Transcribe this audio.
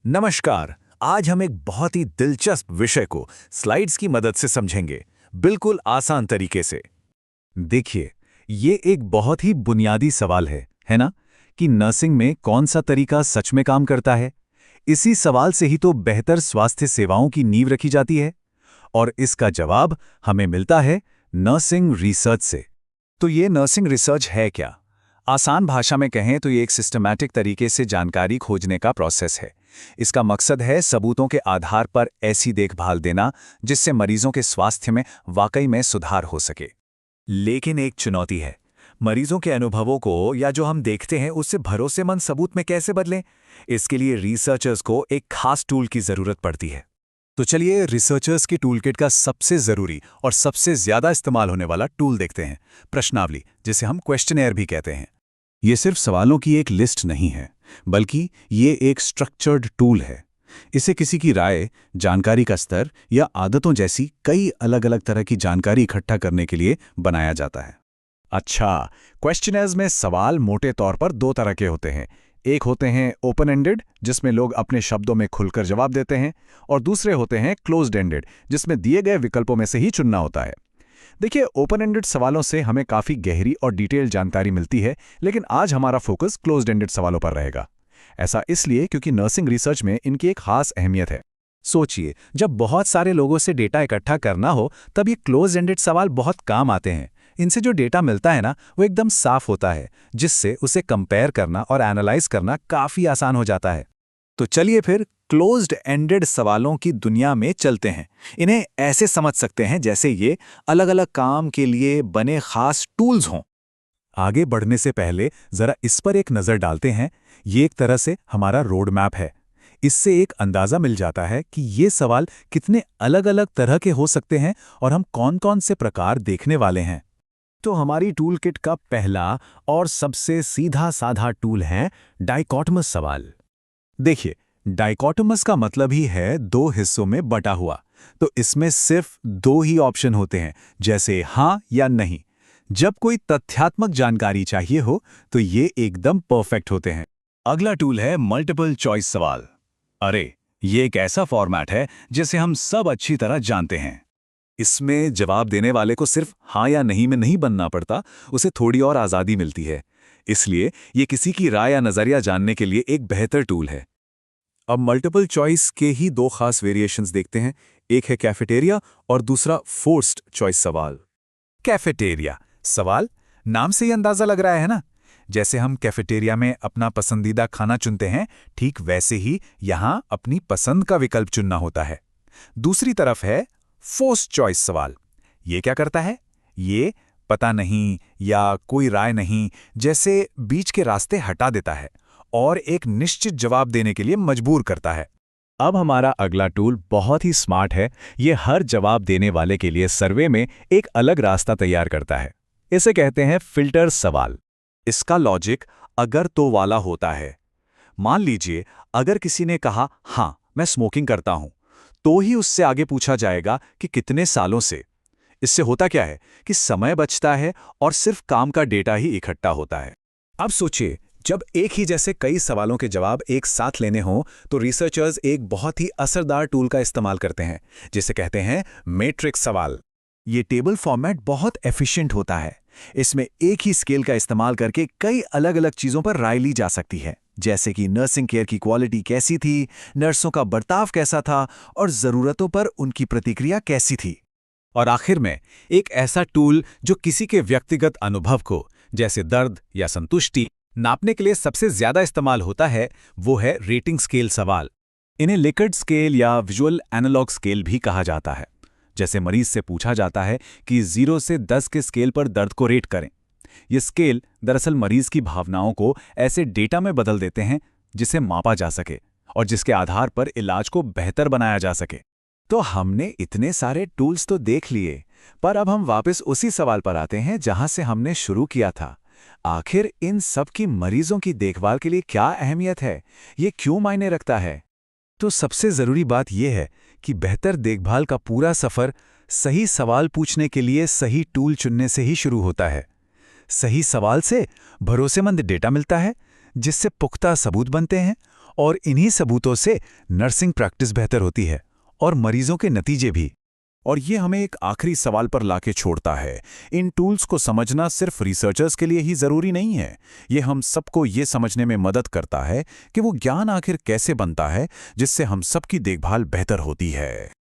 नमस्कार। आज हम एक बहुत ही दिलचस्प विषय को स्लाइड्स की मदद से समझेंगे, बिल्कुल आसान तरीके से। देखिए, ये एक बहुत ही बुनियादी सवाल है ना? कि नर्सिंग में कौन सा तरीका सच में काम करता है? इसी सवाल से ही तो बेहतर स्वास्थ्य सेवाओं की नींव रखी जाती है। और इसका जवाब हमें मिलता है नर्सिंग रिसर्च से। तो ये नर्सिंग रिसर्च है क्या? आसान भाषा में कहें तो ये एक सिस्टमैटिक तरीके से जानकारी खोजने का प्रोसेस है। इसका मकसद है सबूतों के आधार पर ऐसी देखभाल देना जिससे मरीजों के स्वास्थ्य में वाकई में सुधार हो सके। लेकिन एक चुनौती है, मरीजों के अनुभवों को या जो हम देखते हैं उससे भरोसेमंद सबूत में कैसे बदलें? इसके लिए रिसर्चर्स को एक खास टूल की जरूरत पड़ती है। तो चलिए रिसर्चर्स की टूलकिट का सबसे जरूरी और सबसे ज्यादा इस्तेमाल होने वाला टूल देखते हैं, प्रश्नावली, जिसे हम क्वेश्चनेयर भी कहते हैं। ये सिर्फ सवालों की एक लिस्ट नहीं है, बल्कि ये एक स्ट्रक्चर्ड टूल है। इसे किसी की राय, जानकारी का स्तर या आदतों जैसी कई अलग-अलग तरह की जानकारी इकट्ठा करने के लिए बनाया जाता है। अच्छा, क्वेश्चनेयर्स में सवाल मोटे तौर पर दो तरह के होते हैं। एक होते हैं ओपन एंडेड, जिसमें लोग अपने शब्दों में खुलकर जवाब देते हैं, और दूसरे होते हैं क्लोज्ड एंडेड, जिसमें दिए गए विकल्पों में से ही चुनना होता है। देखिए, ओपन एंडेड सवालों से हमें काफी गहरी और डिटेल जानकारी मिलती है, लेकिन आज हमारा फोकस क्लोज्ड एंडेड सवालों पर रहेगा। ऐसा इसलिए क्योंकि नर्सिंग रिसर्च में इनकी एक खास अहमियत है। सोचिए, जब बहुत सारे लोगों से डेटा इकट्ठा करना हो, तब ये क्लोज एंडेड सवाल बहुत काम आते हैं। इनसे जो डेटा मिलता है ना, वो एकदम साफ होता है, जिससे उसे कंपेयर करना और एनालाइज करना काफी आसान हो जाता है। तो चलिए फिर क्लोज्ड एंडेड सवालों की दुनिया में चलते हैं। इन्हें ऐसे समझ सकते हैं जैसे ये अलग-अलग काम के लिए बने खास टूल्स हों। आगे बढ़ने से पहले जरा इस पर एक नज़र डालते हैं। ये एक तरह से हमारा रोड मैप है। इससे एक अंदाज़ा मिल जाता है कि ये सवाल कितने अलग-अलग तरह के हो सकते हैं और हम कौन-कौन से प्रकार देखने वाले हैं। तो हमारी टूलकिट का पहला और सबसे सीधा-साधा टूल है डाइकोटमस सवाल। देखिए, डाइकोटोमस का मतलब ही है दो हिस्सों में बटा हुआ। तो इसमें सिर्फ दो ही ऑप्शन होते हैं, जैसे हां या नहीं। जब कोई तथ्यात्मक जानकारी चाहिए हो तो ये एकदम परफेक्ट होते हैं। अगला टूल है मल्टीपल चॉइस सवाल। अरे, ये एक ऐसा फॉर्मेट है जिसे हम सब अच्छी तरह जानते हैं। इसमें जवाब देने वाले को सिर्फ हां या नहीं में नहीं बनना पड़ता, उसे थोड़ी और आज़ादी मिलती है। इसलिए ये किसी की राय या नज़रिया जानने के लिए एक बेहतर टूल है। अब मल्टीपल चॉइस के ही दो खास वेरिएशंस देखते हैं। एक है कैफेटेरिया और दूसरा फोर्स्ड चॉइस सवाल। कैफेटेरिया सवाल, नाम से ही अंदाजा लग रहा है ना? जैसे हम कैफेटेरिया में अपना पसंदीदा खाना चुनते हैं, ठीक वैसे ही यहां अपनी पसंद का विकल्प चुनना होता है। दूसरी तरफ है फोर्स्ड चॉइस सवाल। ये क्या करता है? ये पता नहीं या कोई राय नहीं जैसे बीच के रास्ते हटा देता है और एक निश्चित जवाब देने के लिए मजबूर करता है। अब हमारा अगला टूल बहुत ही स्मार्ट है। ये हर जवाब देने वाले के लिए सर्वे में एक अलग रास्ता तैयार करता है। इसे कहते हैं फिल्टर सवाल। इसका लॉजिक अगर तो वाला होता है। मान लीजिए, अगर किसी ने कहा हां मैं स्मोकिंग करता हूं, तो ही उससे आगे पूछा जाएगा कि कितने सालों से। इससे होता क्या है कि समय बचता है और सिर्फ काम का डेटा ही इकट्ठा होता है। अब सोचिए, जब एक ही जैसे कई सवालों के जवाब एक साथ लेने हों तो रिसर्चर्स एक बहुत ही असरदार टूल का इस्तेमाल करते हैं, जिसे कहते हैं मैट्रिक्स सवाल। ये टेबल फॉर्मेट बहुत एफिशिएंट होता है। इसमें एक ही स्केल का इस्तेमाल करके कई अलग-अलग चीजों पर राय ली जा सकती है, जैसे कि नर्सिंग केयर की क्वालिटी कैसी थी, नर्सों का बर्ताव कैसा था और जरूरतों पर उनकी प्रतिक्रिया कैसी थी। और आखिर में एक ऐसा टूल जो किसी के व्यक्तिगत अनुभव को, जैसे दर्द या संतुष्टि, नापने के लिए सबसे ज्यादा इस्तेमाल होता है, वो है रेटिंग स्केल सवाल। इन्हें लिकर्ट स्केल या विजुअल एनालॉग स्केल भी कहा जाता है। जैसे मरीज से पूछा जाता है कि 0 से 10 के स्केल पर दर्द को रेट करें। ये स्केल दरअसल मरीज की भावनाओं को ऐसे डेटा में बदल देते हैं जिसे मापा जा सके और जिसके आधार पर इलाज को बेहतर बनाया जा सके। तो हमने इतने सारे टूल्स तो देख लिए, पर अब हम वापस उसी सवाल पर आते हैं जहां से हमने शुरू किया था। आखिर इन सब की मरीजों की देखभाल के लिए क्या अहमियत है? ये क्यों मायने रखता है? तो सबसे जरूरी बात यह है कि बेहतर देखभाल का पूरा सफर सही सवाल पूछने के लिए सही टूल चुनने से ही शुरू होता है। सही सवाल से भरोसेमंद डेटा मिलता है, जिससे पुख्ता सबूत बनते हैं और इन्हीं सबूतों से नर्सिंग प्रैक्टिस बेहतर होती है और मरीजों के नतीजे भी। और ये हमें एक आखिरी सवाल पर लाके छोड़ता है। इन टूल्स को समझना सिर्फ रिसर्चर्स के लिए ही ज़रूरी नहीं है। ये हम सबको ये समझने में मदद करता है कि वो ज्ञान आखिर कैसे बनता है जिससे हम सबकी देखभाल बेहतर होती है।